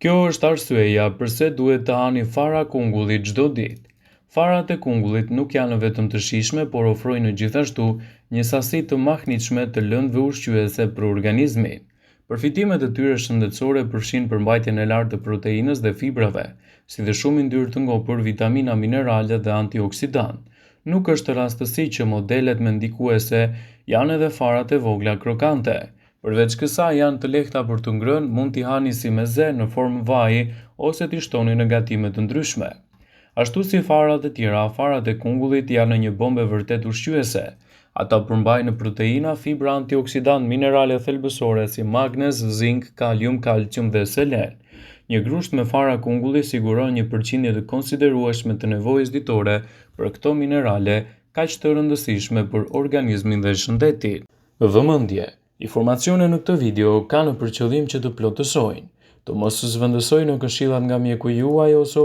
Kjo është arsyeja pse duhet të hani fara kungullit çdo ditë. Farat e kungullit nuk janë vetëm të shijshme, por ofrojnë gjithashtu një sasi të mahnitshme të lëndëve ushqyese për organizmin. Përfitimet e tyre shëndetësore përfshin përmbajtjen e lartë të proteinës dhe fibrave, si dhe shumë yndyrë të ngopur, vitamina, minerale dhe antioksidantë. Nuk është rastësi që modelet me ndikuese janë edhe farat e vogla krokante. Përveç kësaj janë të lehta për të ngrënë, mund t'i hani si meze në formë vaji ose t'i shtoni në gatime të ndryshme. Ashtu si farat e tjera, farat e kungullit janë një bombë vërtet ushqyese. Ata përmbajnë proteina, fibra, antioksidantë, minerale thelbësore si magnez, zink, kalium, kalcium dhe selen. Një grusht me fara kungulli siguron një përqindje të konsiderueshme të nevojës ditore për këto minerale kaq të rëndësishme për organizmin dhe shëndetin. Vëmendje. Informacionet në këtë video kanë për qëllim që të plotësojnë, të mos zhvendësojnë këshillat nga mjeku juaj ose